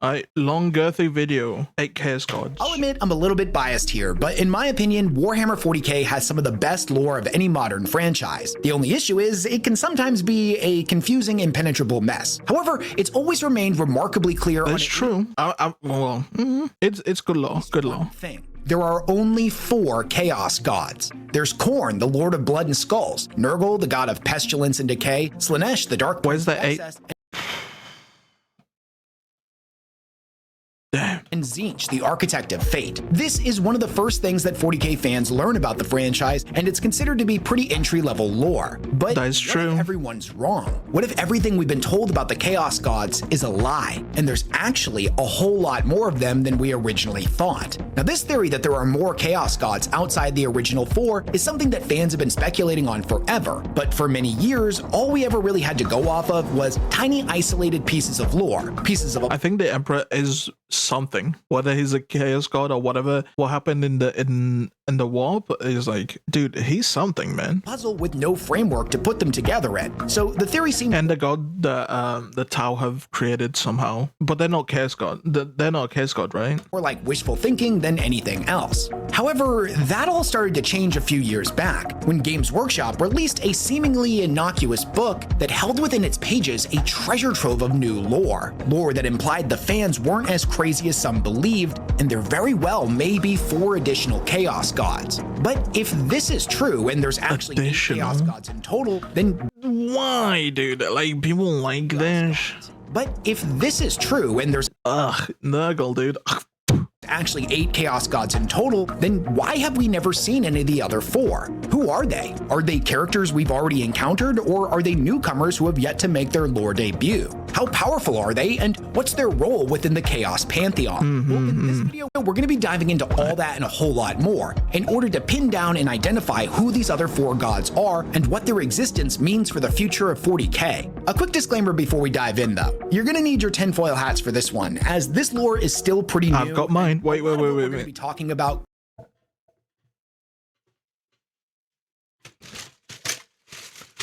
Long girthy video, 8 chaos gods. I'll admit I'm a little bit biased here, but in my opinion, Warhammer 40k has some of the best lore of any modern franchise. The only issue is it can sometimes be a confusing, impenetrable mess. However, it's always remained remarkably clear. That's true. It's good lore. Good lore. There are only 4 chaos gods. There's Khorne, the Lord of Blood and Skulls, Nurgle, the god of pestilence and decay, Slaanesh, the dark. Where's that 8? Damn. And Tzeentch, the architect of fate. This is one of the first things that 40k fans learn about the franchise, and it's considered to be pretty entry-level lore. But that is true. What if everyone's wrong? What if everything we've been told about the chaos gods is a lie, and there's actually a whole lot more of them than we originally thought? Now, this theory that there are more chaos gods outside the original 4 is something that fans have been speculating on forever, but for many years, all we ever really had to go off of was tiny isolated pieces of lore, I think the Emperor is something, whether he's a chaos god or whatever. What happened in the warp is like, dude, he's something, man. Puzzle with no framework to put them together in. So the theory seems, and the god the Tau have created somehow, but they're not chaos god. They're not a chaos god, right? More like wishful thinking than anything else. However, that all started to change a few years back when Games Workshop released a seemingly innocuous book that held within its pages a treasure trove of new lore that implied the fans weren't as crazy as some believed, and there very well may be 4 additional chaos gods. But if this is true and there's actually 8 chaos gods in total, then why, dude? Like, people like this. But if this is true and there's Nurgle, dude. Actually 8 chaos gods in total, then why have we never seen any of the other 4? Who are they? Are they characters we've already encountered, or are they newcomers who have yet to make their lore debut? How powerful are they, and what's their role within the chaos pantheon? Well, in this video, we're going to be diving into all that and a whole lot more in order to pin down and identify who these other 4 gods are and what their existence means for the future of 40k. A quick disclaimer before we dive in though. You're going to need your tinfoil hats for this one, as this lore is still pretty new. I've got mine. Wait. We're going to be talking about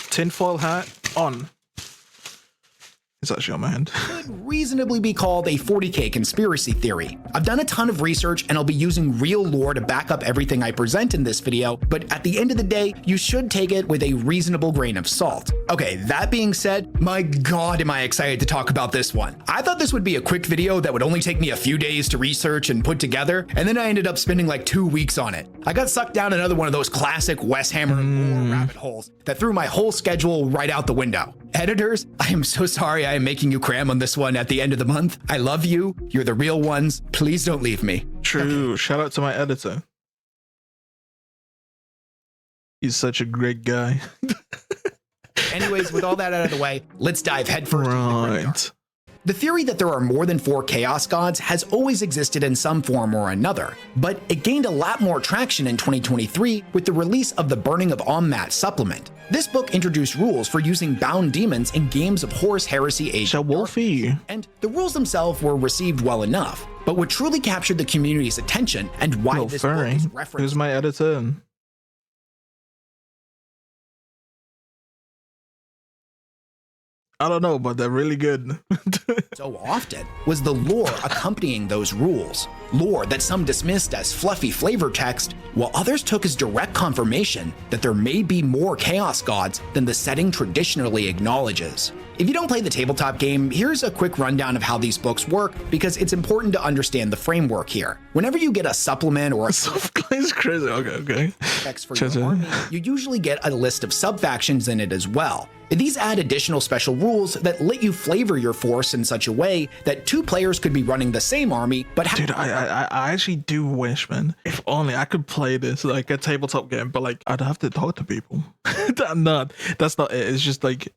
tinfoil hat on. It's actually on my hand. Could reasonably be called a 40k conspiracy theory. I've done a ton of research and I'll be using real lore to back up everything I present in this video, but at the end of the day, you should take it with a reasonable grain of salt. Okay, that being said, my god am I excited to talk about this one. I thought this would be a quick video that would only take me a few days to research and put together, and then I ended up spending like 2 weeks on it. I got sucked down another one of those classic Warhammer lore rabbit holes that threw my whole schedule right out the window. Editors, I am so sorry I am making you cram on this one at the end of the month. I love you. You're the real ones. Please don't leave me. True. Okay. Shout out to my editor. He's such a great guy. Anyways, with all that out of the way, let's dive headfirst into the graveyard. The theory that there are more than 4 chaos gods has always existed in some form or another, but it gained a lot more traction in 2023 with the release of the Burning of Ommat supplement. This book introduced rules for using bound demons in games of Horus Heresy Age of Darkness, and the rules themselves were received well enough, but what truly captured the community's attention and why this book is referenced. Who's my editor? I don't know, but they're really good. So often was the lore accompanying those rules. Lore that some dismissed as fluffy flavor text, while others took as direct confirmation that there may be more chaos gods than the setting traditionally acknowledges. If you don't play the tabletop game, here's a quick rundown of how these books work, because it's important to understand the framework here. Whenever you get a supplement or a crazy. Okay. For your army, you usually get a list of sub-factions in it as well. These add additional special rules that let you flavor your force in such a way that 2 players could be running the same army, but dude, I actually do wish, man, if only I could play this like a tabletop game, but like I'd have to talk to people. That's not it. It's just like,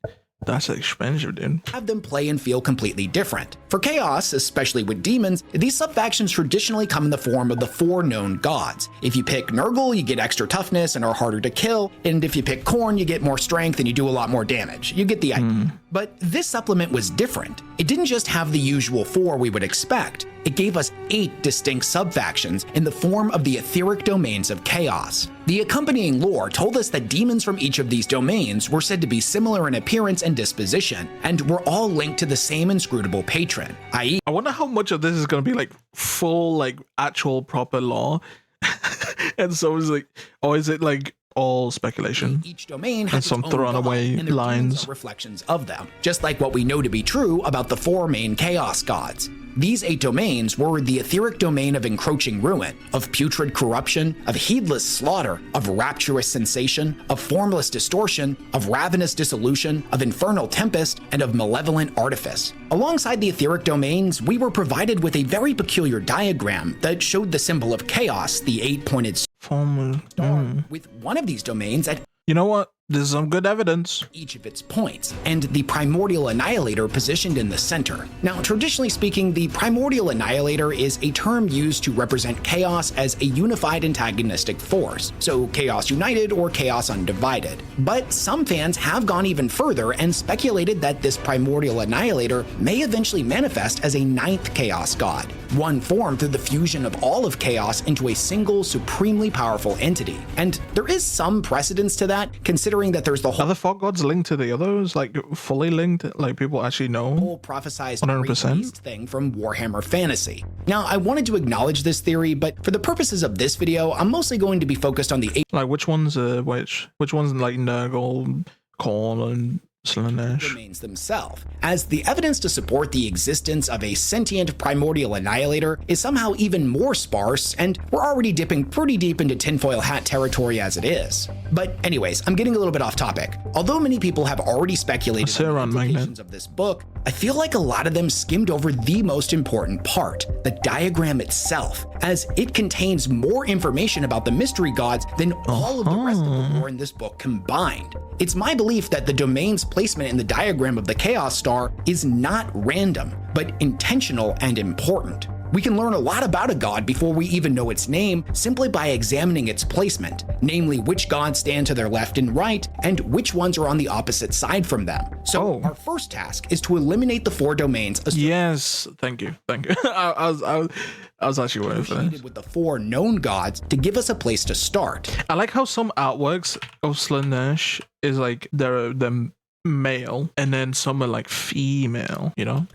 that's expensive, dude. Have them play and feel completely different. For Chaos, especially with demons, these sub-factions traditionally come in the form of the 4 known gods. If you pick Nurgle, you get extra toughness and are harder to kill, and if you pick Khorne, you get more strength and you do a lot more damage. You get the idea. But this supplement was different. It didn't just have the usual 4 we would expect. It gave us 8 distinct subfactions in the form of the etheric domains of chaos. The accompanying lore told us that demons from each of these domains were said to be similar in appearance and disposition, and were all linked to the same inscrutable patron, i.e. I wonder how much of this is going to be like full, like actual proper lore. And so is like, or is it like all speculation? Each domain has and some its own thrown god, away and their lines. demons are reflections of them, just like what we know to be true about the 4 main chaos gods. These 8 domains were the etheric domain of encroaching ruin, of putrid corruption, of heedless slaughter, of rapturous sensation, of formless distortion, of ravenous dissolution, of infernal tempest, and of malevolent artifice. Alongside the etheric domains, we were provided with a very peculiar diagram that showed the symbol of chaos, the 8-pointed star, with one of these domains at You know what? This is some good evidence. Each of its points, and the primordial annihilator positioned in the center. Now, traditionally speaking, the primordial annihilator is a term used to represent chaos as a unified antagonistic force, so chaos united or chaos undivided. But some fans have gone even further and speculated that this primordial annihilator may eventually manifest as a 9th chaos god, one formed through the fusion of all of chaos into a single supremely powerful entity. And there is some precedence to that, considering that there's the whole Are the fog gods linked to the others? Like fully linked? Like people actually know? whole prophesized 100%? beast thing from Warhammer Fantasy. Now, I wanted to acknowledge this theory, but for the purposes of this video, I'm mostly going to be focused on the 8 Like which one's which one's like Nurgle, Korn, and Slanesh? domains themselves, as the evidence to support the existence of a sentient primordial annihilator is somehow even more sparse, and we're already dipping pretty deep into tinfoil hat territory as it is. But anyways, I'm getting a little bit off topic. Although many people have already speculated on the implications of this book, I feel like a lot of them skimmed over the most important part, the diagram itself, as it contains more information about the mystery gods than all of the rest of the lore in this book combined. It's my belief that the domain's placement in the diagram of the Chaos Star is not random, but intentional and important. We can learn a lot about a god before we even know its name simply by examining its placement, namely which gods stand to their left and right, and which ones are on the opposite side from them. So our first task is to eliminate the 4 domains Yes, thank you. I was actually waiting for this. with the 4 known gods to give us a place to start. I like how some artworks of Slanesh is like they're male, and then some are like female, you know?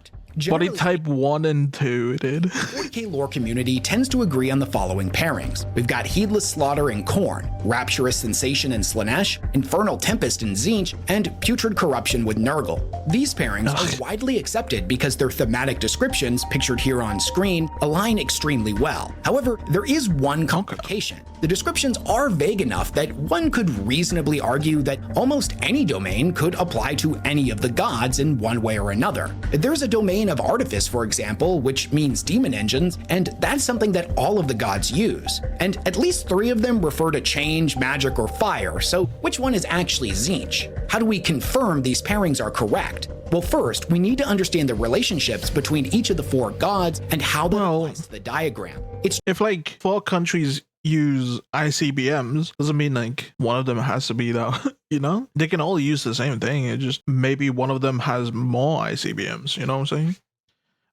Body type 1 and 2, dude. The 40k lore community tends to agree on the following pairings. We've got Heedless Slaughter in Khorne, Rapturous Sensation in Slanesh, Infernal Tempest in Tzeentch, and Putrid Corruption with Nurgle. These pairings are widely accepted because their thematic descriptions, pictured here on screen, align extremely well. However, there is one complication. The descriptions are vague enough that one could reasonably argue that almost any domain could apply to any of the gods in one way or another. There's a domain of Artifice, for example, which means demon engines, and that's something that all of the gods use. And at least 3 of them refer to change, magic, or fire, so which one is actually Tzeentch? How do we confirm these pairings are correct? Well, first, we need to understand the relationships between each of the 4 gods and how that applies to the diagram. If like 4 countries use ICBMs, doesn't mean like one of them has to be that, you know? They can all use the same thing. It just maybe one of them has more ICBMs, you know what I'm saying?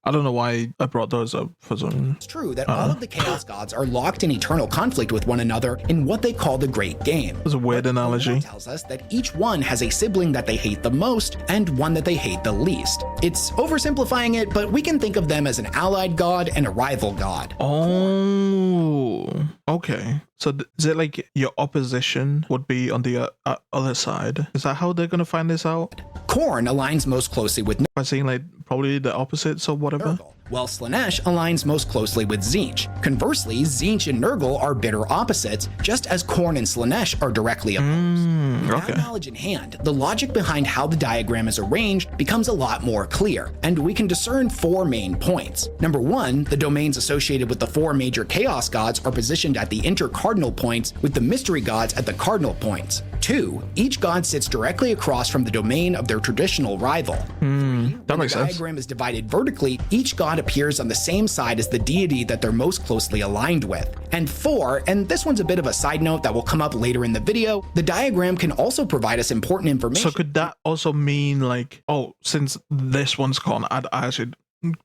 I don't know why I brought those up for some. It's true that all of the Chaos Gods are locked in eternal conflict with one another in what they call the Great Game. It's a weird analogy. It tells us that each one has a sibling that they hate the most and one that they hate the least. It's oversimplifying it, but we can think of them as an allied god and a rival god. Oh, okay. So is it like your opposition would be on the other side? Is that how they're gonna find this out? Khorne aligns most closely with By saying like probably the opposites or whatever? Nurgle, while Slanesh aligns most closely with Tzeentch. Conversely, Tzeentch and Nurgle are bitter opposites, just as Khorne and Slanesh are directly opposed. With that knowledge in hand, the logic behind how the diagram is arranged becomes a lot more clear, and we can discern 4 main points. Number 1, the domains associated with the 4 major chaos gods are positioned at the intercardinal points, with the mystery gods at the cardinal points. 2, each god sits directly across from the domain of their traditional rival. That makes The sense. diagram is divided vertically, each god appears on the same side as the deity that they're most closely aligned with. And 4, and this one's a bit of a side note that will come up later in the video, the diagram can also provide us important information. So could that also mean like, oh, since this one's Corn, I actually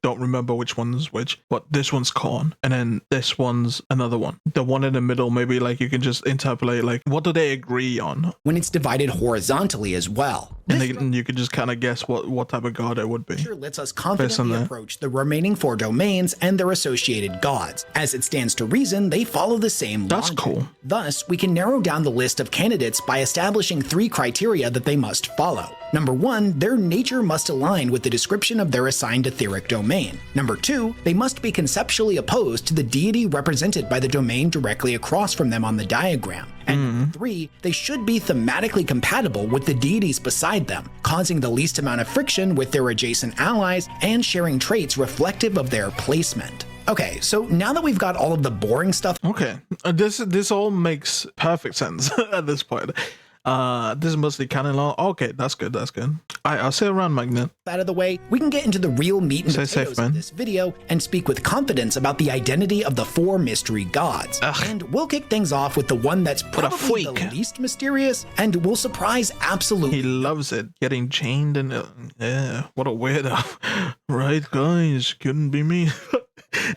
don't remember which one's which, but this one's Corn, and then this one's another one. The one in the middle, maybe like you can just interpolate like, what do they agree on? When it's divided horizontally as well. And then you could just kind of guess what type of god it would be. Sure lets us confidently approach the remaining 4 domains and their associated gods. As it stands to reason, they follow the same That's logic. cool. Thus, we can narrow down the list of candidates by establishing 3 criteria that they must follow. Number 1, their nature must align with the description of their assigned etheric domain. Number 2, they must be conceptually opposed to the deity represented by the domain directly across from them on the diagram. And number 3, they should be thematically compatible with the deities beside them, causing the least amount of friction with their adjacent allies and sharing traits reflective of their placement. Okay, so now that we've got all of the boring stuff, Okay, this all makes perfect sense at this point. This is mostly canon law. Okay, that's good. That's good. I'll say around Magnet. out of the way, we can get into the real meat and Stay potatoes safe, man. of this video and speak with confidence about the identity of the 4 mystery gods. And we'll kick things off with the one that's a probably the freak. least mysterious and will surprise absolutely. He loves it, getting chained and yeah, what a weirdo. Right, guys, couldn't be me.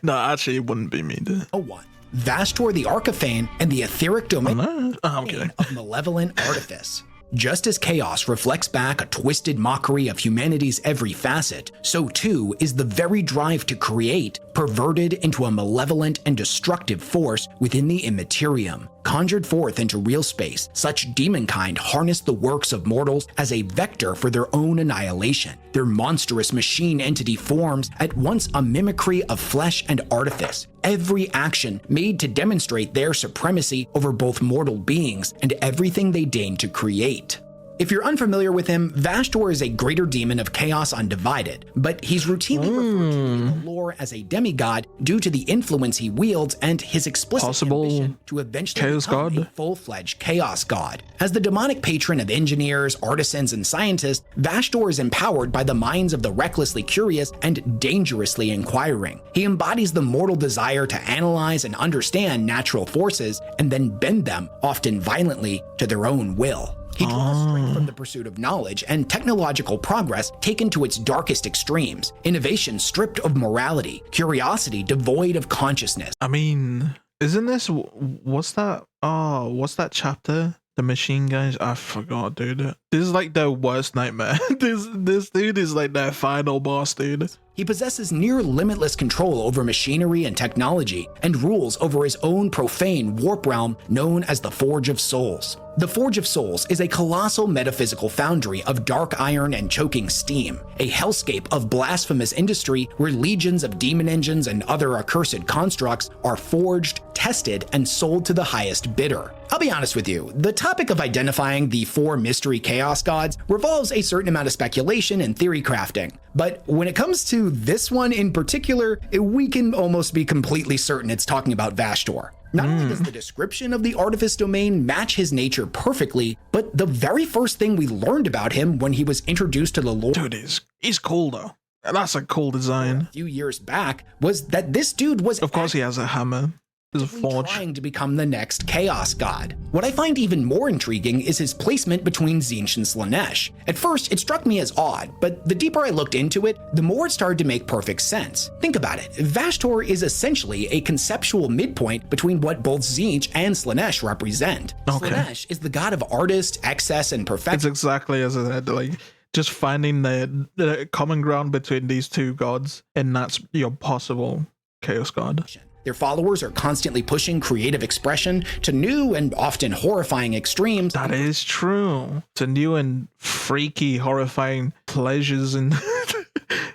No, actually, it wouldn't be me. Dude. One. Vastor the Arcaphane and the etheric domain No, I'm kidding. of malevolent artifice. Just as chaos reflects back a twisted mockery of humanity's every facet, so too is the very drive to create perverted into a malevolent and destructive force within the immaterium. Conjured forth into real space, such demonkind harness the works of mortals as a vector for their own annihilation. Their monstrous machine entity forms at once a mimicry of flesh and artifice, every action made to demonstrate their supremacy over both mortal beings and everything they deign to create. If you're unfamiliar with him, Vastor is a greater demon of chaos undivided, but he's routinely referred to in the lore as a demigod due to the influence he wields and his explicit Possible ambition to eventually chaos become a god? full-fledged chaos god. As the demonic patron of engineers, artisans, and scientists, Vastor is empowered by the minds of the recklessly curious and dangerously inquiring. He embodies the mortal desire to analyze and understand natural forces and then bend them, often violently, to their own will. He draws strength from the pursuit of knowledge and technological progress taken to its darkest extremes, innovation stripped of morality, curiosity devoid of consciousness. I mean, isn't this what's that? Oh, what's that chapter? The machine guys? I forgot, dude. This is like their worst nightmare. This dude is like their final boss, dude. He possesses near limitless control over machinery and technology, and rules over his own profane warp realm known as the Forge of Souls. The Forge of Souls is a colossal metaphysical foundry of dark iron and choking steam, a hellscape of blasphemous industry where legions of demon engines and other accursed constructs are forged, tested, and sold to the highest bidder. I'll be honest with you, the topic of identifying the 4 mystery chaos gods revolves a certain amount of speculation and theory crafting. But when it comes to this one in particular, we can almost be completely certain it's talking about Vastor. Not only does the description of the artifice domain match his nature perfectly, but the very first thing we learned about him when he was introduced to the lore Dude, he's cool though. That's a cool design. a few years back was that this dude was Of course, he has a hammer. There's a actively forge. trying to become the next chaos god. What I find even more intriguing is his placement between Tzeentch and Slaanesh. At first, it struck me as odd, but the deeper I looked into it, the more it started to make perfect sense. Think about it. Vastor is essentially a conceptual midpoint between what both Tzeentch and Slaanesh represent. Okay. Slaanesh is the god of artist, excess, and It's perfection. exactly as I said, like just finding the common ground between these two gods, and that's your possible chaos god. Their followers are constantly pushing creative expression to new and often horrifying extremes. That is true. To new and freaky, horrifying pleasures and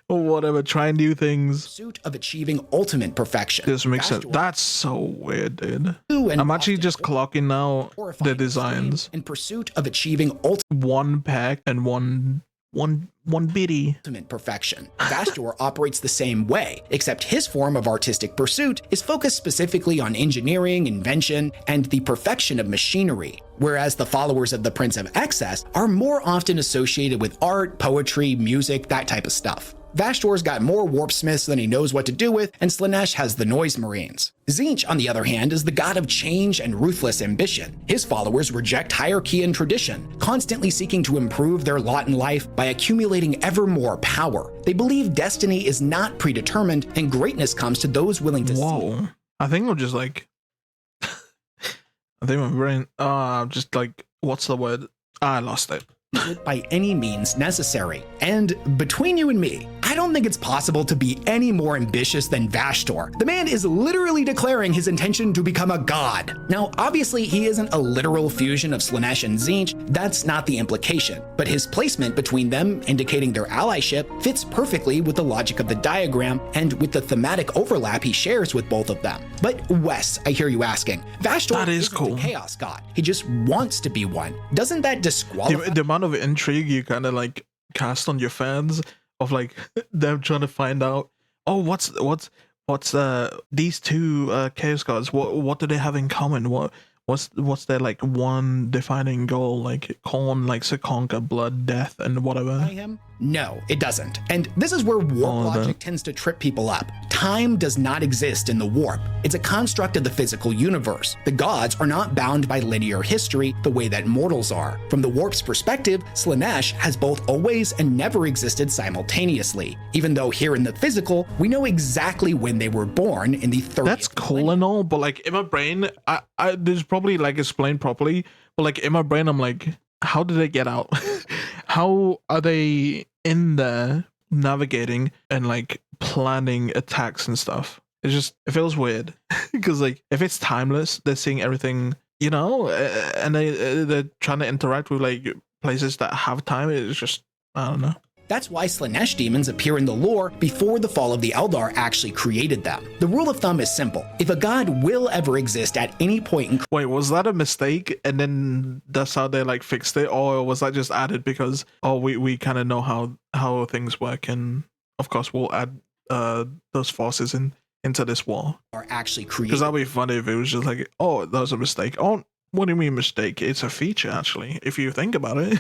or whatever, trying new things. Pursuit of achieving ultimate perfection. This makes sense. Vastor That's so weird, dude. new and I'm actually often just clocking now horrifying the designs. extremes in pursuit of achieving ultimate One pack and one one bitty. Ultimate perfection. Vastor operates the same way, except his form of artistic pursuit is focused specifically on engineering, invention, and the perfection of machinery, whereas the followers of the Prince of Excess are more often associated with art, poetry, music, that type of stuff. Vastor's got more warpsmiths than he knows what to do with, and Slaanesh has the Noise Marines. Tzeentch, on the other hand, is the god of change and ruthless ambition. His followers reject hierarchy and tradition, constantly seeking to improve their lot in life by accumulating ever more power. They believe destiny is not predetermined, and greatness comes to those willing to see. Whoa. I think I'm just like... I think my brain... just like... What's the word? I lost it. By any means necessary. And between you and me, I don't think it's possible to be any more ambitious than Vastor. The man is literally declaring his intention to become a god. Now, obviously, he isn't a literal fusion of Slaanesh and Tzeentch, that's not the implication, but his placement between them, indicating their allyship, fits perfectly with the logic of the diagram and with the thematic overlap he shares with both of them. But Wes, I hear you asking, Vastor isn't cool. a chaos god. He just wants to be one. Doesn't that disqualify? The amount of intrigue you kind of like cast on your fans of like them trying to find out, oh, what's these two chaos gods, what do they have in common, what's their like one defining goal, like Khorne likes to conquer blood, death, and whatever. Him? No, it doesn't. And this is where warp logic tends to trip people up. Time does not exist in the warp. It's a construct of the physical universe. The gods are not bound by linear history the way that mortals are. From the warp's perspective, Slaanesh has both always and never existed simultaneously. Even though here in the physical, we know exactly when they were born in the 30th. That's cool and all, but like in my brain, I there's probably like explained properly, but like in my brain, I'm like, how did they get out? How are they in there navigating and like planning attacks and stuff? It feels weird because like if it's timeless, they're seeing everything, you know, and they're trying to interact with like places that have time. It's just, I don't know. That's why Slaanesh demons appear in the lore before the fall of the Eldar actually created them. The rule of thumb is simple. If a god will ever exist at any point in... Wait, was that a mistake and then that's how they like fixed it? Or was that just added because, oh, we kind of know how things work, and of course we'll add those forces into this war? Are actually created. Because that'd be funny if it was just like, oh, that was a mistake. Oh, what do you mean mistake? It's a feature, actually, if you think about it.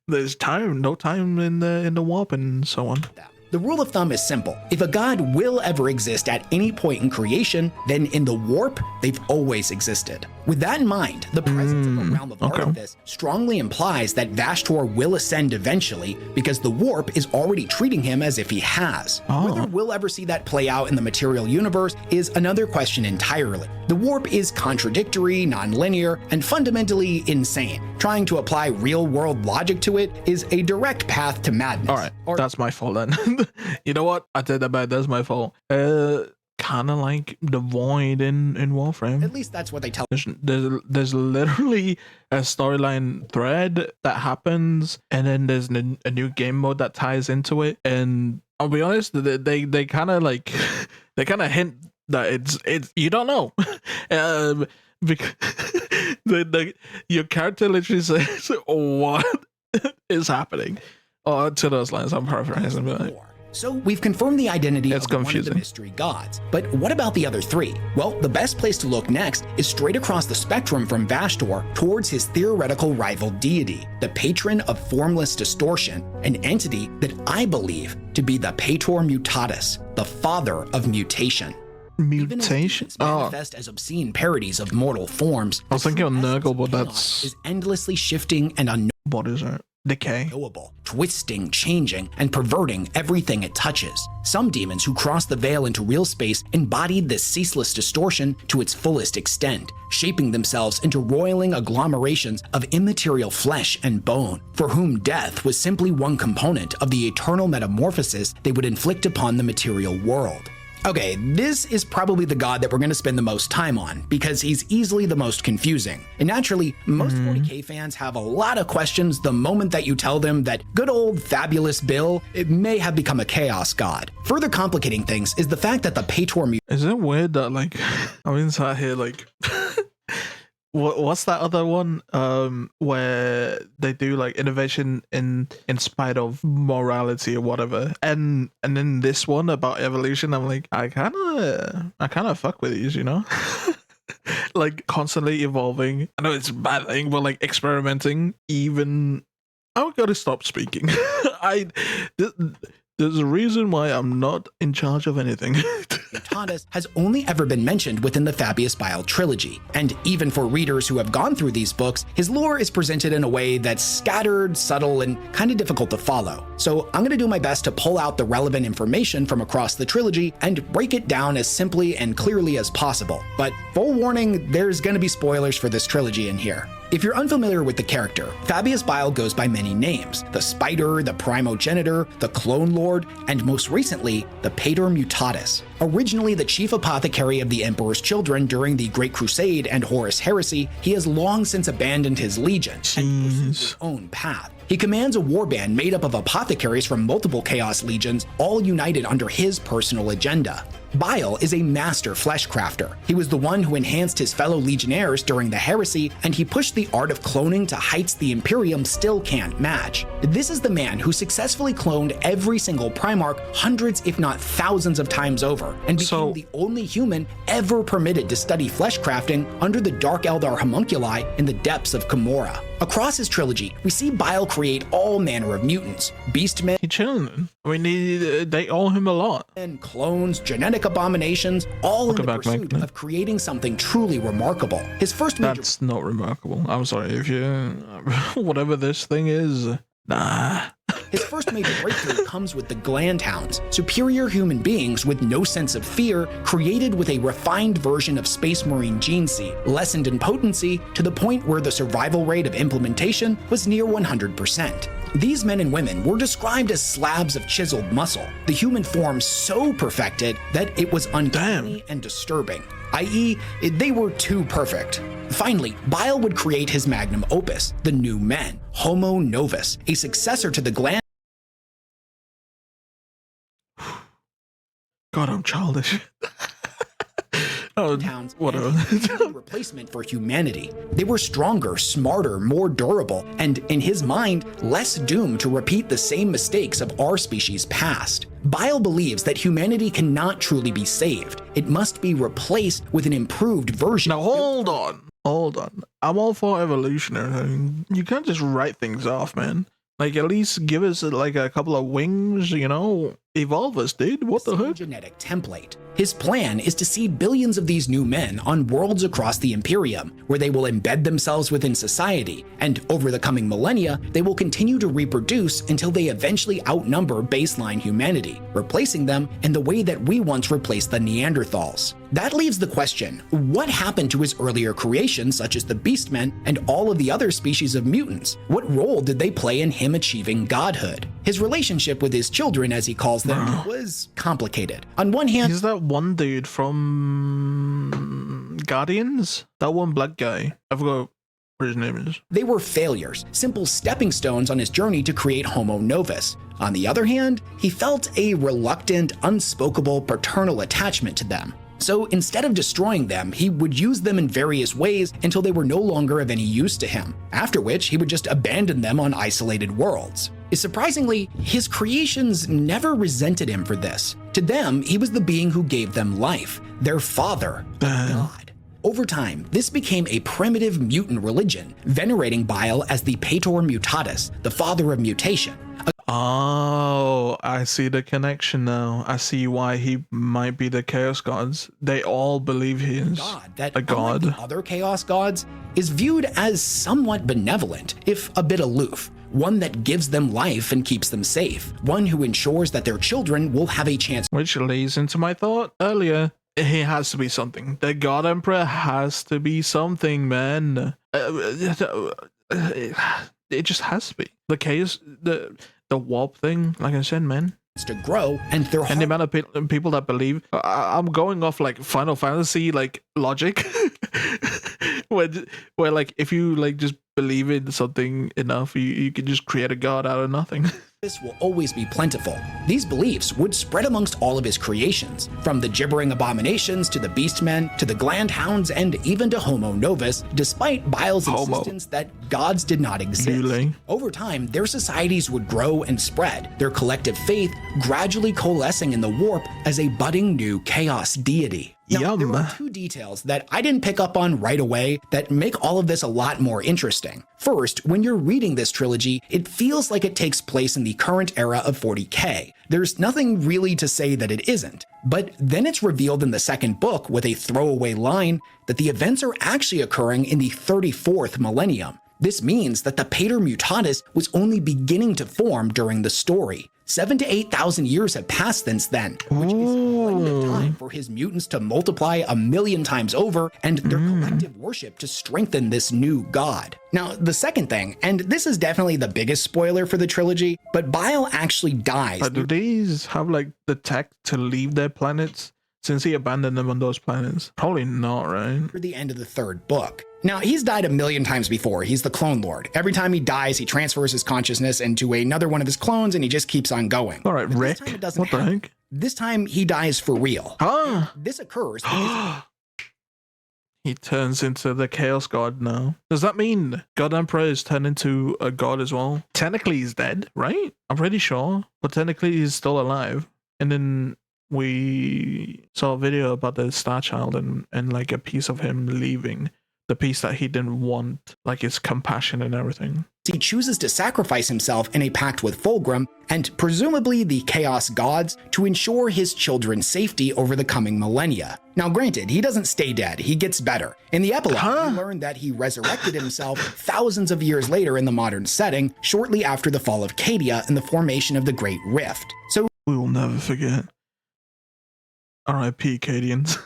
There's no time in the warp and so on. The rule of thumb is simple. If a god will ever exist at any point in creation, then in the warp, they've always existed. With that in mind, the presence of a realm of Artifice strongly implies that Vastor will ascend eventually because the warp is already treating him as if he has. Whether we'll ever see that play out in the material universe is another question entirely. The warp is contradictory, non-linear, and fundamentally insane. Trying to apply real-world logic to it is a direct path to madness. All right, that's my fault then. You know what? I did that bad. That's my fault. Kind of like the void in Warframe. At least that's what they tell. There's literally a storyline thread that happens, and then there's a new game mode that ties into it. And I'll be honest, they kind of like they kind of hint that it's you don't know, because your character literally says what is happening. Oh, to those lines, I'm paraphrasing, but. So we've confirmed the identity of confusing. one of the mystery gods, but what about the other three? Well, the best place to look next is straight across the spectrum from Vastor towards his theoretical rival deity, the patron of formless distortion, an entity that I believe to be the Pater Mutatus, the father of mutation. Mutation? Manifest as obscene parodies of mortal forms. I was thinking of Nurgle, but that's is endlessly shifting and unknowable. What is it? Decay. Twisting, changing, and perverting everything it touches. Some demons who cross the veil into real space embodied this ceaseless distortion to its fullest extent, shaping themselves into roiling agglomerations of immaterial flesh and bone, for whom death was simply one component of the eternal metamorphosis they would inflict upon the material world. Okay, this is probably the god that we're going to spend the most time on, because he's easily the most confusing. And naturally, most 40k fans have a lot of questions the moment that you tell them that good old fabulous Bill, it may have become a chaos god. Further complicating things is the fact that the Pater... Is it weird that, like, I'm inside here, like, what's that other one? Where they do like innovation in spite of morality or whatever. And then this one about evolution, I'm like, I kind of fuck with these, you know. Like constantly evolving. I know it's a bad thing, but like experimenting. Even I gotta stop speaking. There's a reason why I'm not in charge of anything. Mutatus has only ever been mentioned within the Fabius Bile trilogy, and even for readers who have gone through these books, his lore is presented in a way that's scattered, subtle, and kind of difficult to follow. So I'm going to do my best to pull out the relevant information from across the trilogy and break it down as simply and clearly as possible. But full warning, there's going to be spoilers for this trilogy in here. If you're unfamiliar with the character, Fabius Bile goes by many names: the Spider, the Primogenitor, the Clone Lord, and most recently, the Pater Mutatus. Originally the chief apothecary of the Emperor's children during the Great Crusade and Horus Heresy, he has long since abandoned his legion and pursued his own path. He commands a warband made up of apothecaries from multiple Chaos Legions, all united under his personal agenda. Bile is a master flesh crafter. He was the one who enhanced his fellow legionnaires during the heresy, and he pushed the art of cloning to heights the Imperium still can't match. This is the man who successfully cloned every single Primarch hundreds if not thousands of times over, and became the only human ever permitted to study flesh crafting under the Dark Eldar homunculi in the depths of Camorra. Across his trilogy, we see Bile create all manner of mutants, beastmen, he chilling. I mean, they owe him a lot. And clones, genetic abominations, all in the pursuit of creating something truly remarkable. His first major— That's not remarkable. I'm sorry if you, whatever this thing is, nah. His first major breakthrough comes with the Glandhounds, superior human beings with no sense of fear, created with a refined version of Space Marine gene seed, lessened in potency to the point where the survival rate of implementation was near 100%. These men and women were described as slabs of chiseled muscle, the human form so perfected that it was uncanny and disturbing, i.e., they were too perfect. Finally, Bile would create his magnum opus, the New Men, Homo Novus, a successor to the Gland— God, I'm childish. Oh, whatever. replacement for humanity. They were stronger, smarter, more durable, and in his mind, less doomed to repeat the same mistakes of our species' past. Bile believes that humanity cannot truly be saved. It must be replaced with an improved version. Now hold on. I'm all for evolution. You can't just write things off, man. Like, at least give us like a couple of wings, you know? Evolve us, dude. What the heck? Genetic template. His plan is to seed billions of these new men on worlds across the Imperium, where they will embed themselves within society, and over the coming millennia, they will continue to reproduce until they eventually outnumber baseline humanity, replacing them in the way that we once replaced the Neanderthals. That leaves the question, what happened to his earlier creations such as the Beastmen and all of the other species of mutants? What role did they play in him achieving godhood? His relationship with his children, as he calls them, was complicated. On one hand— He's that one dude from Guardians? That one black guy. I forgot what his name is. They were failures, simple stepping stones on his journey to create Homo Novus. On the other hand, he felt a reluctant, unspoken paternal attachment to them. So instead of destroying them, he would use them in various ways until they were no longer of any use to him, after which he would just abandon them on isolated worlds. Surprisingly, his creations never resented him for this. To them, he was the being who gave them life, their father, God. Over time, this became a primitive mutant religion, venerating Bile as the Pater Mutatus, the father of mutation. Oh, I see the connection now. I see why he might be the Chaos Gods. They all believe he is a god. The other Chaos Gods is viewed as somewhat benevolent, if a bit aloof. One that gives them life and keeps them safe. One who ensures that their children will have a chance. Which leads into my thought earlier. He has to be something. The God Emperor has to be something, man. It just has to be. The chaos, the warp thing, like I said, man. To grow, and the amount of people that believe. I'm going off like Final Fantasy like logic, where like if you like just believe in something enough, you can just create a god out of nothing. will always be plentiful. These beliefs would spread amongst all of his creations, from the gibbering abominations to the beastmen to the gland hounds and even to Homo novus, despite Bile's insistence that gods did not exist. Over time, their societies would grow and spread, their collective faith gradually coalescing in the warp as a budding new chaos deity. Now, there are two details that I didn't pick up on right away that make all of this a lot more interesting. First, when you're reading this trilogy, it feels like it takes place in the current era of 40k. There's nothing really to say that it isn't. But then it's revealed in the second book with a throwaway line that the events are actually occurring in the 34th millennium. This means that the Pater Mutatis was only beginning to form during the story. 7,000 to 8,000 years have passed since then, which is plenty of time for his mutants to multiply 1,000,000 times over and their collective worship to strengthen this new god. Now, the second thing, and this is definitely the biggest spoiler for the trilogy, but Bile actually dies. But do these have like the tech to leave their planets since he abandoned them on those planets? Probably not, right? For the end of the third book. Now, he's died 1,000,000 times before. He's the clone lord. Every time he dies, he transfers his consciousness into another one of his clones and he just keeps on going. All right, Rick, what the heck? This time he dies for real. Huh? This occurs because he turns into the Chaos God now. Does that mean God Emperor is turned into a god as well? Technically he's dead, right? I'm pretty sure. But technically he's still alive. And then we saw a video about the Star Child and like a piece of him leaving. The piece that he didn't want, like his compassion and everything. He chooses to sacrifice himself in a pact with Fulgrim and presumably the Chaos Gods to ensure his children's safety over the coming millennia. Now granted, he doesn't stay dead, he gets better. In the epilogue, we learn that he resurrected himself thousands of years later in the modern setting, shortly after the fall of Cadia and the formation of the Great Rift. So we will never forget. R.I.P. Cadians.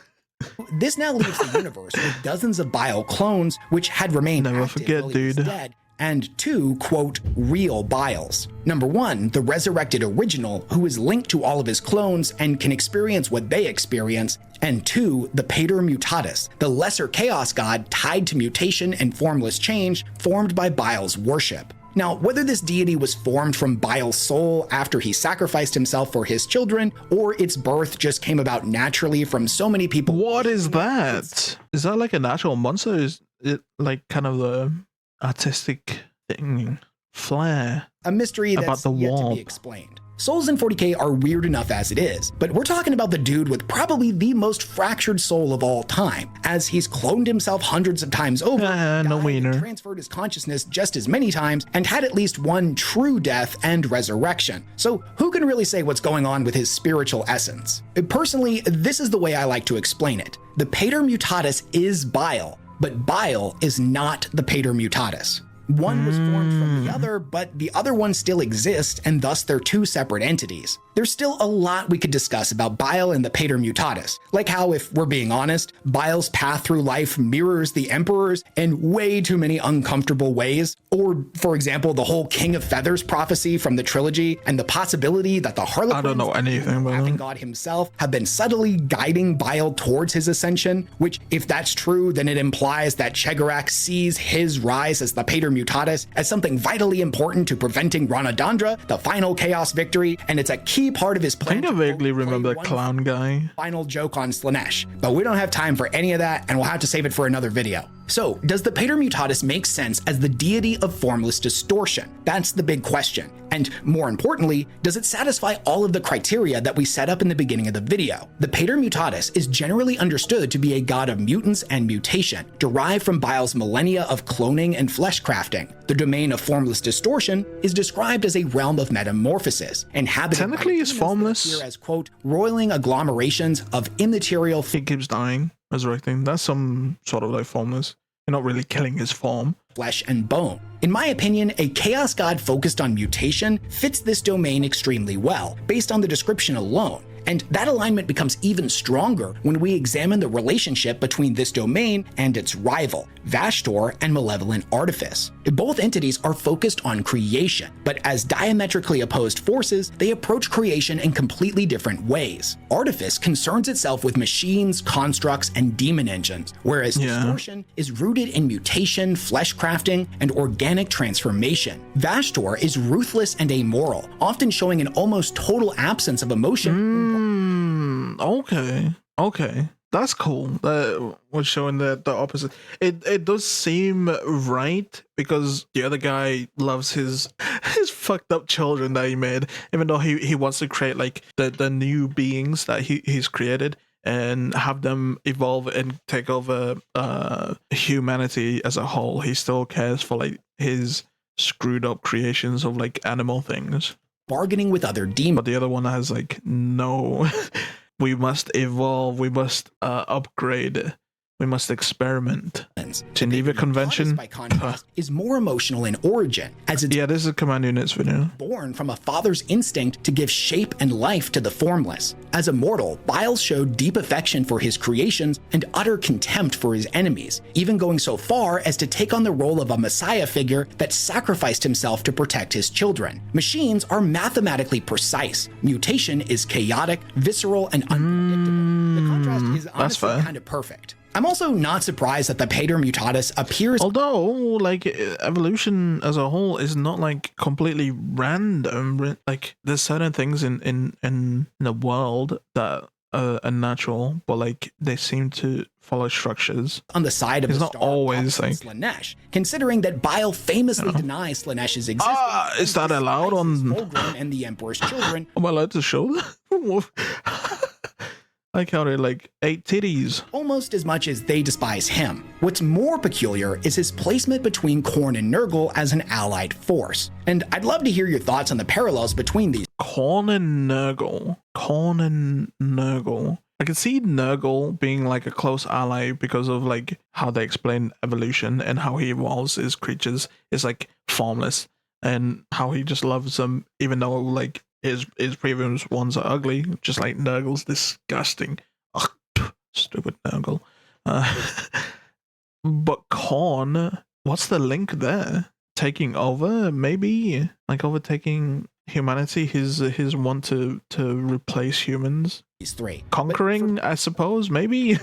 This now leaves the universe with dozens of Bile clones, which had remained active while he was dead, and two, quote, real Biles. Number one, the resurrected original, who is linked to all of his clones and can experience what they experience, and two, the Pater Mutatis, the lesser chaos god tied to mutation and formless change formed by Bile's worship. Now, whether this deity was formed from Bile's soul after he sacrificed himself for his children, or its birth just came about naturally from so many people. What is that? Is that like an actual monster? Is it like kind of the artistic thing, flair? A mystery that's about the yet to be explained. Souls in 40k are weird enough as it is, but we're talking about the dude with probably the most fractured soul of all time, as he's cloned himself hundreds of times over, transferred his consciousness just as many times, and had at least one true death and resurrection. So who can really say what's going on with his spiritual essence? Personally, this is the way I like to explain it. The Pater Mutatis is Bile, but Bile is not the Pater Mutatis. One was formed from the other, but the other one still exists, and thus they're two separate entities. There's still a lot we could discuss about Bile and the Pater Mutatis, like how, if we're being honest, Bile's path through life mirrors the Emperor's in way too many uncomfortable ways, or, for example, the whole King of Feathers prophecy from the trilogy, and the possibility that the Harlequins, Laughing God himself, have been subtly guiding Bile towards his ascension, which, if that's true, then it implies that Chegarak sees his rise as the Pater Mutatis as something vitally important to preventing Ranadandra, the final chaos victory, and it's a key part of his plan. I think I vaguely remember the clown guy. Final joke on Slanesh, but we don't have time for any of that, and we'll have to save it for another video. So, does the Pater Mutatis make sense as the deity of formless distortion? That's the big question. And more importantly, does it satisfy all of the criteria that we set up in the beginning of the video? The Pater Mutatis is generally understood to be a god of mutants and mutation, derived from Bile's millennia of cloning and flesh crafting. The domain of formless distortion is described as a realm of metamorphosis, inhabited technically is formless as, quote, roiling agglomerations of immaterial. He keeps dying, resurrecting. That's some sort of like formless. You're not really killing his form. Flesh and bone. In my opinion, a chaos god focused on mutation fits this domain extremely well, based on the description alone. And that alignment becomes even stronger when we examine the relationship between this domain and its rival, Vashtor and Malevolent Artifice. Both entities are focused on creation, but as diametrically opposed forces, they approach creation in completely different ways. Artifice concerns itself with machines, constructs, and demon engines, whereas Distortion is rooted in mutation, flesh crafting, and organic transformation. Vashtor is ruthless and amoral, often showing an almost total absence of emotion. Okay. That's cool. That was showing the opposite. It does seem right because the other guy loves his fucked up children that he made, even though he wants to create like the new beings that he's created and have them evolve and take over humanity as a whole. He still cares for like his screwed up creations of like animal things. Bargaining with other demons. But the other one has like, no, we must evolve, we must upgrade, we must experiment. Geneva Convention, by contrast, is more emotional in origin, as it's this is a command units video. Born from a father's instinct to give shape and life to the formless. As a mortal, Biles showed deep affection for his creations and utter contempt for his enemies, even going so far as to take on the role of a messiah figure that sacrificed himself to protect his children. Machines are mathematically precise. Mutation is chaotic, visceral, and unpredictable. The contrast is honestly kind of perfect. I'm also not surprised that the Pater Mutatus appears, although like evolution as a whole is not like completely random. Like there's certain things in the world that are natural, but like they seem to follow structures. On the side of it's the not star always like Slaanesh, considering that Bile famously denies Slaanesh's existence. Is that allowed on Fulgrim and the Emperor's children? Am I allowed to show that? I counted like 8 titties. Almost as much as they despise him. What's more peculiar is his placement between Khorne and Nurgle as an allied force. And I'd love to hear your thoughts on the parallels between these. Khorne and Nurgle. I can see Nurgle being like a close ally because of like how they explain evolution and how he evolves his creatures is like formless and how he just loves them even though like his previous ones are ugly, just like Nurgle's disgusting. Ugh, stupid Nurgle. But Khorne, what's the link there? Taking over, maybe? Like overtaking humanity, his want to replace humans? These three. Conquering, I suppose, maybe?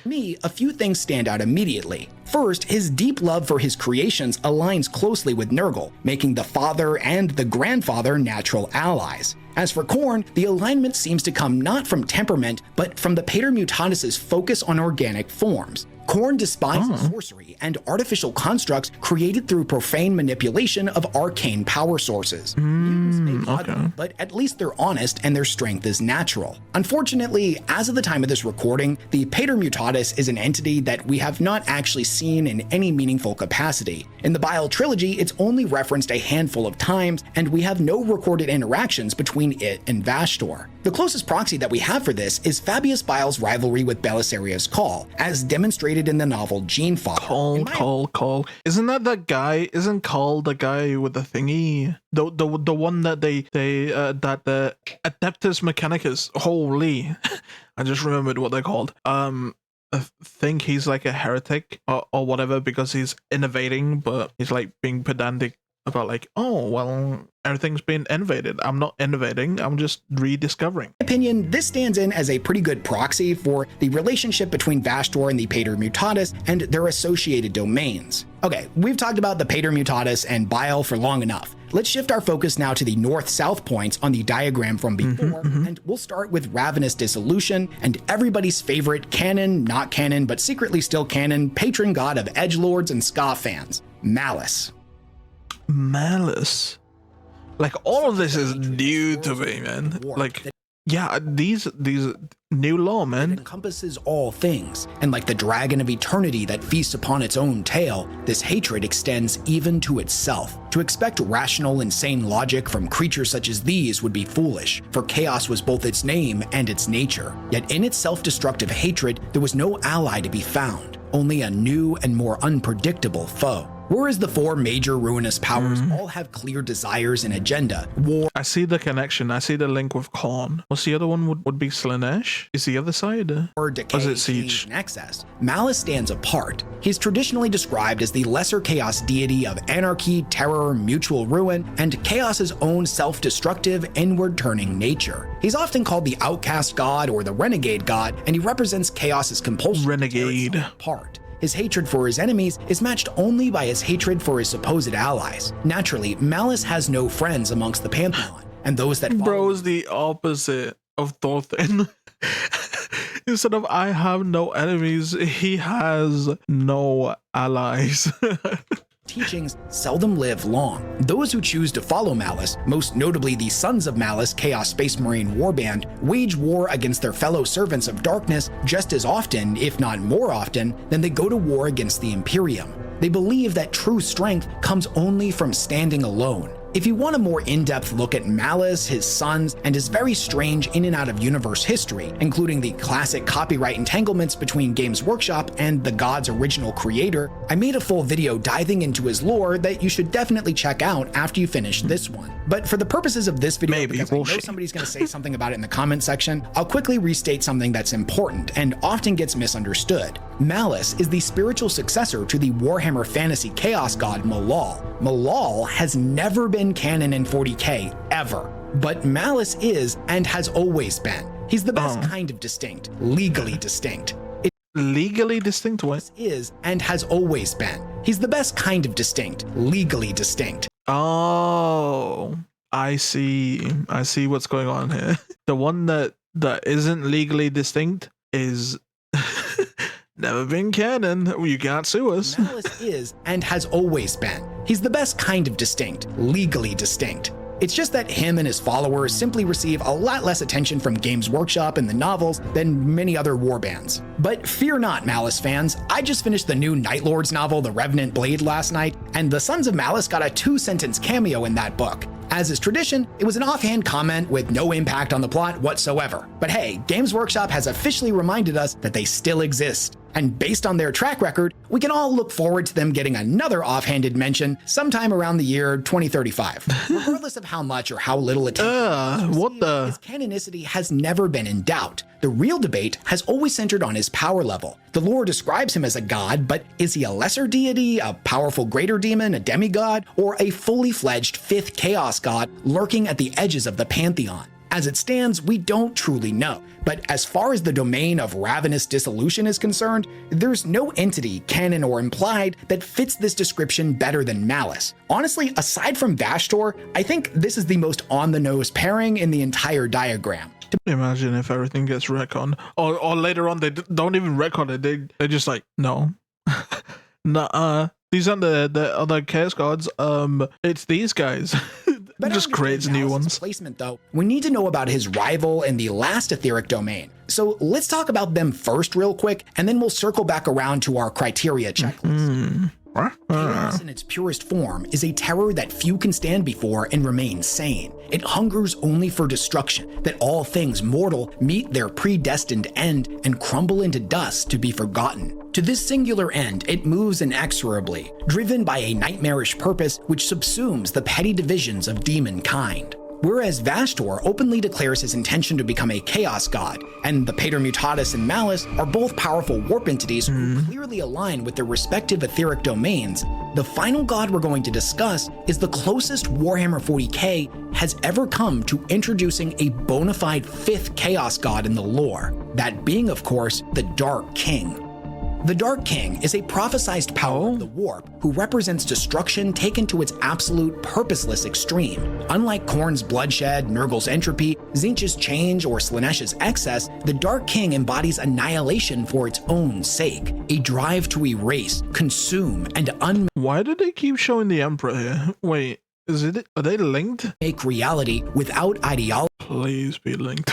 Me, a few things stand out immediately. First, his deep love for his creations aligns closely with Nurgle, making the father and the grandfather natural allies. As for Khorne, the alignment seems to come not from temperament, but from the Pater Mutatus' focus on organic forms. Khorne despises sorcery and artificial constructs created through profane manipulation of arcane power sources. Mutants may be ugly, but at least they're honest and their strength is natural. Unfortunately, as of the time of this recording, the Pater Mutatus is an entity that we have not actually seen in any meaningful capacity. In the Bile trilogy, it's only referenced a handful of times, and we have no recorded interactions between it and Vashtor. The closest proxy that we have for this is Fabius Bile's rivalry with Belisarius Cawl, as demonstrated in the novel Gene Father. Cawl. Isn't that guy? Isn't Cawl the guy with the thingy? The one that the Adeptus Mechanicus. Holy, I just remembered what they're called. I think he's like a heretic or whatever because he's innovating, but he's like being pedantic about like, oh, well, everything's been innovated. I'm not innovating, I'm just rediscovering. In my opinion, this stands in as a pretty good proxy for the relationship between Vashtor and the Pater Mutatus and their associated domains. Okay, we've talked about the Pater Mutatus and Bile for long enough. Let's shift our focus now to the north-south points on the diagram from before, and we'll start with Ravenous Dissolution and everybody's favorite canon, not canon, but secretly still canon, patron god of edgelords and ska fans, Malice. Like all of this is new to me, man. Like, yeah, these new law, man. It encompasses all things, and like the dragon of eternity that feasts upon its own tail, this hatred extends even to itself. To expect rational, insane logic from creatures such as these would be foolish, for chaos was both its name and its nature. Yet in its self-destructive hatred, there was no ally to be found, only a new and more unpredictable foe. Whereas the four major ruinous powers all have clear desires and agenda, war... I see the connection. I see the link with Khorne. What's the other one? Would be Slanesh? Is the other side? Or decay, is it Siege? change, and excess. Malice stands apart. He's traditionally described as the lesser chaos deity of anarchy, terror, mutual ruin, and chaos's own self-destructive, inward-turning nature. He's often called the outcast god or the renegade god, and he represents chaos's compulsion Renegade. to tear itself apart. His hatred for his enemies is matched only by his hatred for his supposed allies. Naturally, Malice has no friends amongst the Pantheon, and those that follow... Bro's the opposite of Dultan. Instead of I have no enemies, he has no allies. Teachings seldom live long. Those who choose to follow Malice, most notably the Sons of Malice Chaos Space Marine Warband, wage war against their fellow servants of darkness just as often, if not more often, than they go to war against the Imperium. They believe that true strength comes only from standing alone. If you want a more in-depth look at Malice, his sons, and his very strange in and out of universe history, including the classic copyright entanglements between Games Workshop and the god's original creator, I made a full video diving into his lore that you should definitely check out after you finish this one. But for the purposes of this video, because I know somebody's going to say something about it in the comment section, I'll quickly restate something that's important and often gets misunderstood. Malice is the spiritual successor to the Warhammer fantasy chaos god Malal. Malal has never been canon in 40k, ever. But Malice is and has always been. He's the best kind of distinct, legally distinct. Legally distinct? What? Is and has always been. He's the best kind of distinct, legally distinct. Oh, I see. I see what's going on here. The one that isn't legally distinct is never been canon. You can't sue us. Malice is and has always been. He's the best kind of distinct, legally distinct. It's just that him and his followers simply receive a lot less attention from Games Workshop and the novels than many other warbands. But fear not, Malice fans. I just finished the new Night Lords novel, The Revenant Blade, last night, and the Sons of Malice got a 2-sentence cameo in that book. As is tradition, it was an offhand comment with no impact on the plot whatsoever. But hey, Games Workshop has officially reminded us that they still exist. And based on their track record, we can all look forward to them getting another offhanded mention sometime around the year 2035. Regardless of how much or how little attention his canonicity has never been in doubt. The real debate has always centered on his power level. The lore describes him as a god, but is he a lesser deity, a powerful greater demon, a demigod, or a fully fledged fifth chaos god lurking at the edges of the pantheon? As it stands, we don't truly know. But as far as the domain of ravenous dissolution is concerned, there's no entity, canon or implied, that fits this description better than Malice. Honestly, aside from Vashtor, I think this is the most on-the-nose pairing in the entire diagram. Imagine if everything gets retconned, or later on they don't even retcon it. They're just like, no, nuh-uh. These aren't the other chaos gods. It's these guys. Just creates new ones. Placement, though, we need to know about his rival in the last etheric domain. So let's talk about them first real quick, and then we'll circle back around to our criteria checklist. Chaos in its purest form is a terror that few can stand before and remain sane. It hungers only for destruction, that all things mortal meet their predestined end and crumble into dust to be forgotten. To this singular end, it moves inexorably, driven by a nightmarish purpose which subsumes the petty divisions of demon kind. Whereas Vashtor openly declares his intention to become a chaos god, and the Pater Mutatus and Malice are both powerful warp entities who clearly align with their respective etheric domains, the final god we're going to discuss is the closest Warhammer 40k has ever come to introducing a bona fide fifth chaos god in the lore, that being, of course, the Dark King. The Dark King is a prophesized power of the warp who represents destruction taken to its absolute purposeless extreme. Unlike Khorne's bloodshed, Nurgle's entropy, Tzeentch's change, or Slaanesh's excess, the Dark King embodies annihilation for its own sake, a drive to erase, consume, and Why did they keep showing the Emperor here? Wait, are they linked? Make reality without ideology. Please be linked.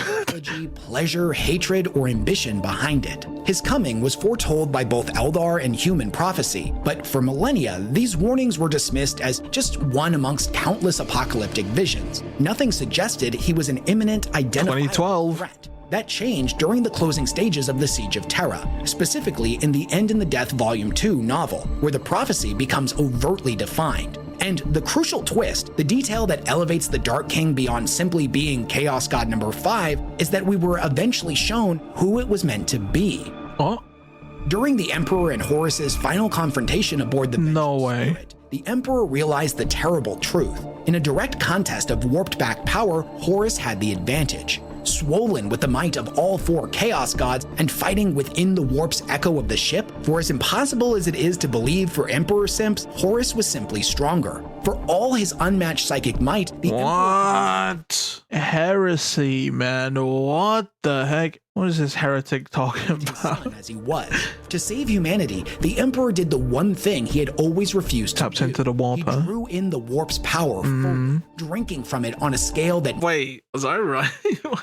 Pleasure, hatred, or ambition behind it. His coming was foretold by both Eldar and human prophecy, but for millennia, these warnings were dismissed as just one amongst countless apocalyptic visions. Nothing suggested he was an imminent identifiable threat. That changed during the closing stages of the Siege of Terra, specifically in the End in the Death Volume 2 novel, where the prophecy becomes overtly defined. And the crucial twist, the detail that elevates the Dark King beyond simply being Chaos God number 5, is that we were eventually shown who it was meant to be. Oh, During the Emperor and Horus's final confrontation aboard the no way. Spirit, the Emperor realized the terrible truth. In a direct contest of warped back power, Horus had the advantage. Swollen with the might of all 4 Chaos Gods and fighting within the warp's echo of the ship, for as impossible as it is to believe for Emperor simps, Horus was simply stronger. For all his unmatched psychic might, the What? Heresy, man. What the heck? What is this heretic talking about? As he was. To save humanity, the Emperor did the one thing he had always refused to do. Tapped into the warp, He huh? drew in the warp's power, fully, drinking from it on a scale that Wait, was I right?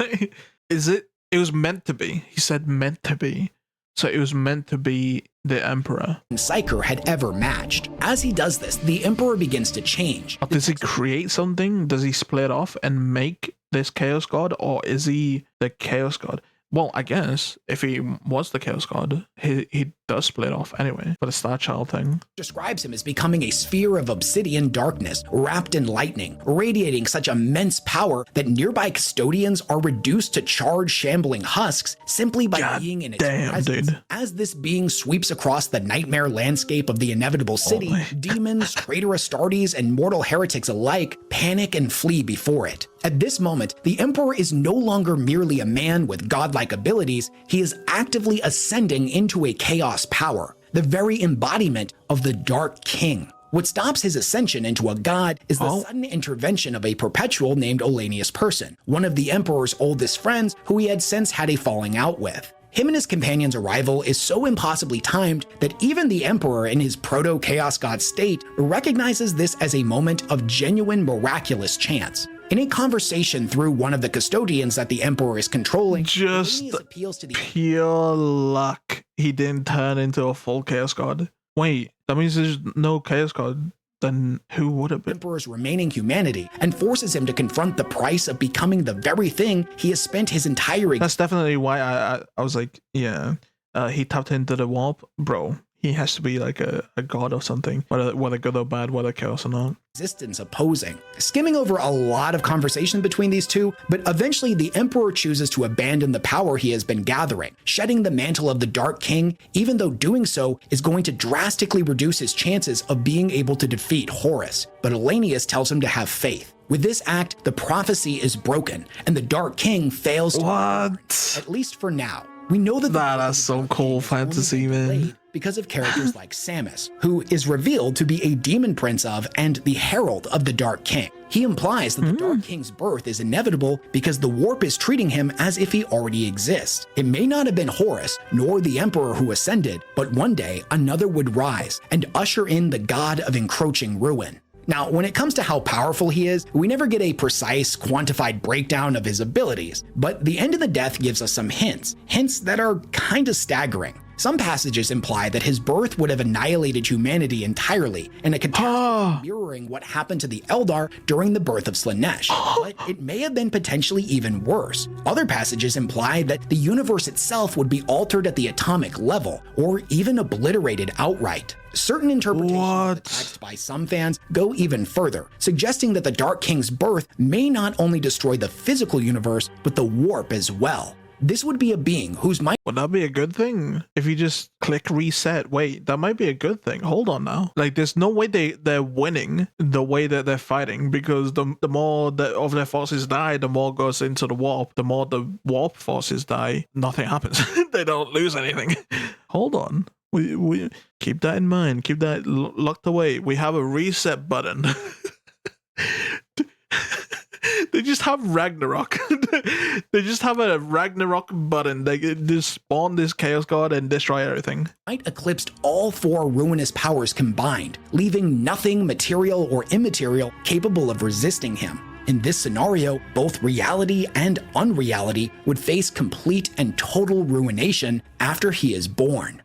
Wait, is it? It was meant to be. He said meant to be. So it was meant to be the Emperor. Psyker had ever matched. As he does this, the Emperor begins to change. Does he create something? Does he split off and make this Chaos God? Or is he the Chaos God? Well, I guess if he was the Chaos God, he does split off anyway for the Star Child thing. Describes him as becoming a sphere of obsidian darkness, wrapped in lightning, radiating such immense power that nearby custodians are reduced to charred, shambling husks simply by God being in its damn, presence. dude. As this being sweeps across the nightmare landscape of the inevitable city, demons, traitor Astartes, and mortal heretics alike panic and flee before it. At this moment, the Emperor is no longer merely a man with godlike abilities, he is actively ascending into a chaos power, the very embodiment of the Dark King. What stops his ascension into a god is the sudden intervention of a perpetual named Olanius Person, one of the Emperor's oldest friends who he had since had a falling out with. Him and his companion's arrival is so impossibly timed that even the Emperor in his proto-Chaos God state recognizes this as a moment of genuine miraculous chance. In a conversation through one of the custodians that the Emperor is controlling, Just Olanius appeals to the pure luck he didn't turn into a full Chaos God. Wait, that means there's no Chaos God. Then who would have been? Emperor's remaining humanity and forces him to confront the price of becoming the very thing he has spent his entire That's definitely why I was like, yeah, he tapped into the warp, bro. He has to be like a god or something, whether good or bad, whether chaos or not. Existence opposing. Skimming over a lot of conversation between these two, but eventually the Emperor chooses to abandon the power he has been gathering, shedding the mantle of the Dark King, even though doing so is going to drastically reduce his chances of being able to defeat Horus. But Olanius tells him to have faith. With this act, the prophecy is broken, and the Dark King fails to return, at least for now. We know that that's so cool fantasy, man. Because of characters like Samus, who is revealed to be a demon prince of and the herald of the Dark King. He implies that the Dark King's birth is inevitable because the warp is treating him as if he already exists. It may not have been Horus, nor the Emperor who ascended, but one day another would rise and usher in the god of encroaching ruin. Now, when it comes to how powerful he is, we never get a precise, quantified breakdown of his abilities, but the End of the Death gives us some hints that are kinda staggering. Some passages imply that his birth would have annihilated humanity entirely in a catastrophe mirroring what happened to the Eldar during the birth of Slanesh, but it may have been potentially even worse. Other passages imply that the universe itself would be altered at the atomic level, or even obliterated outright. Certain interpretations of the text by some fans go even further, suggesting that the Dark King's birth may not only destroy the physical universe, but the warp as well. This would be a being whose might— Would that be a good thing? If you just click reset, wait, that might be a good thing. Hold on now. Like, there's no way they're winning the way that they're fighting, because the more of their forces die, the more goes into the warp. The more the warp forces die, nothing happens. They don't lose anything. Hold on. We keep that in mind. Keep that locked away. We have a reset button. They just have Ragnarok. They just have a Ragnarok button. They just spawn this Chaos God and destroy everything. Might eclipsed all 4 ruinous powers combined, leaving nothing material or immaterial capable of resisting him. In this scenario, both reality and unreality would face complete and total ruination after he is born.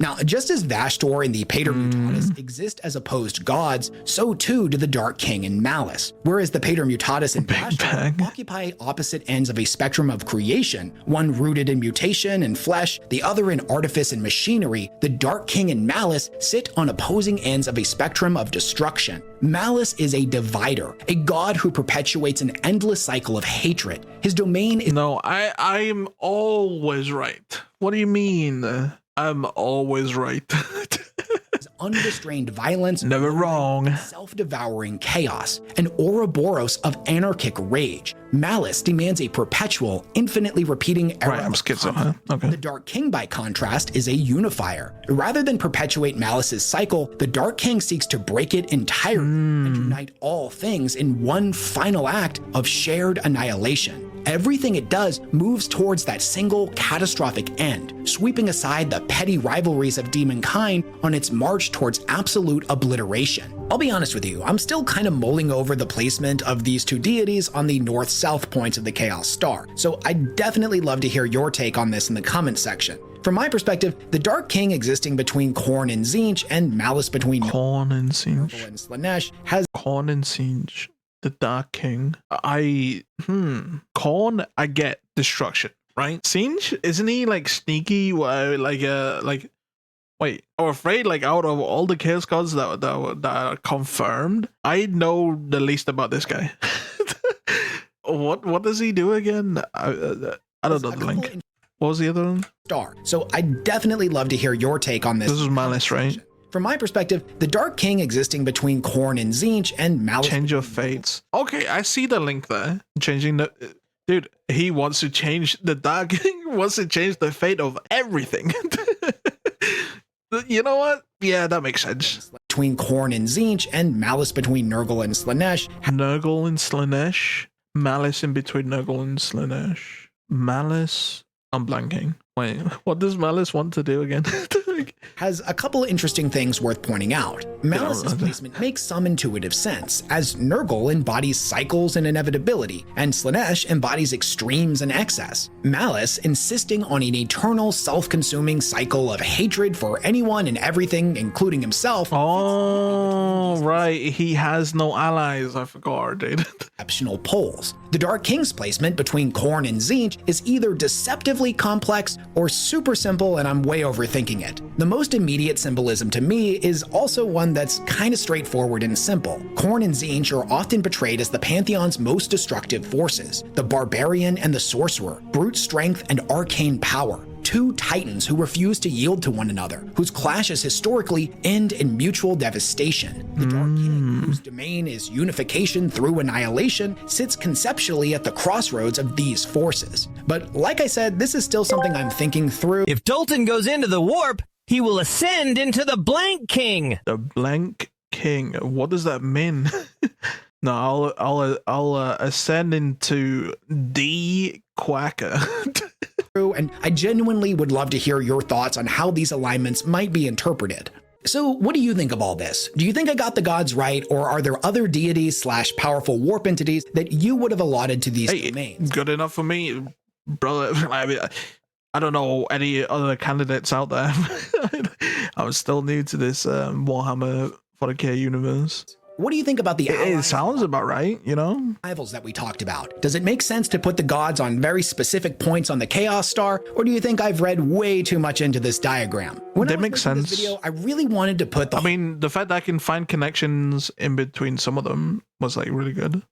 Now, just as Vashtor and the Pater Mutatus exist as opposed gods, so too do the Dark King and Malice. Whereas the Pater Mutatus and Vashtor occupy opposite ends of a spectrum of creation, one rooted in mutation and flesh, the other in artifice and machinery, the Dark King and Malice sit on opposing ends of a spectrum of destruction. Malice is a divider, a god who perpetuates an endless cycle of hatred. His domain is— No, I'm always right. What do you mean? I'm always right. unrestrained violence, never wrong, self-devouring chaos, an Ouroboros of anarchic rage. Malice demands a perpetual, infinitely repeating era. Right, I'm schizo, huh? Okay. The Dark King, by contrast, is a unifier. Rather than perpetuate Malice's cycle, the Dark King seeks to break it entirely and unite all things in one final act of shared annihilation. Everything it does moves towards that single catastrophic end, sweeping aside the petty rivalries of demonkind on its march towards absolute obliteration. I'll be honest with you, I'm still kind of mulling over the placement of these two deities on the north-south points of the Chaos Star, so I'd definitely love to hear your take on this in the comments section. From my perspective, the Dark King existing between Khorne and Tzeentch and Malice between Khorne and Tzeentch and Slaanesh has— Khorne and Tzeentch, the Dark King. Khorne, I get destruction, right? Tzeentch, isn't he like sneaky? Wait, I'm afraid like out of all the Chaos Gods that are confirmed, I know the least about this guy. What does he do again? I don't know the link. What was the other one? Star. So I'd definitely love to hear your take on this. This is Malice, right? From my perspective, the Dark King existing between Khorne and Tzeentch and Malice— Change of fates. Okay, I see the link there. Changing the— Dude, he wants to change the Dark King, wants to change the fate of everything. You know what? Yeah, that makes sense. Between Khorne and Tzeentch and Malice between Nurgle and Slaanesh. Nurgle and Slaanesh. Malice in between Nurgle and Slaanesh. Malice. I'm blanking. Wait, what does Malice want to do again? Has a couple interesting things worth pointing out. Malice's placement makes some intuitive sense, as Nurgle embodies cycles and inevitability, and Slaanesh embodies extremes and excess. Malice insisting on an eternal, self-consuming cycle of hatred for anyone and everything, including himself. Oh, right. He has no allies. I forgot, dude. Exceptional poles. The Dark King's placement between Khorne and Tzeentch is either deceptively complex or super simple, and I'm way overthinking it. The most immediate symbolism to me is also one that's kind of straightforward and simple. Khorne and Tzeentch are often portrayed as the Pantheon's most destructive forces, the barbarian and the sorcerer, brute strength and arcane power. Two titans who refuse to yield to one another, whose clashes historically end in mutual devastation. The Dark King, whose domain is unification through annihilation, sits conceptually at the crossroads of these forces. But like I said, this is still something I'm thinking through. If Dultan goes into the warp, he will ascend into the Blank King. The Blank King. What does that mean? No, I'll ascend into the Quacker. And I genuinely would love to hear your thoughts on how these alignments might be interpreted. So what do you think of all this? Do you think I got the gods right, or are there other deities / powerful warp entities that you would have allotted to these domains? Good enough for me, brother. I mean, I don't know any other candidates out there. I'm still new to this Warhammer 40k universe. What do you think about the It sounds about right, you know? Rivals that we talked about. Does it make sense to put the gods on very specific points on the Chaos Star, or do you think I've read way too much into this diagram? When That makes sense. This video, I really wanted to put I mean, the fact that I can find connections in between some of them was like really good.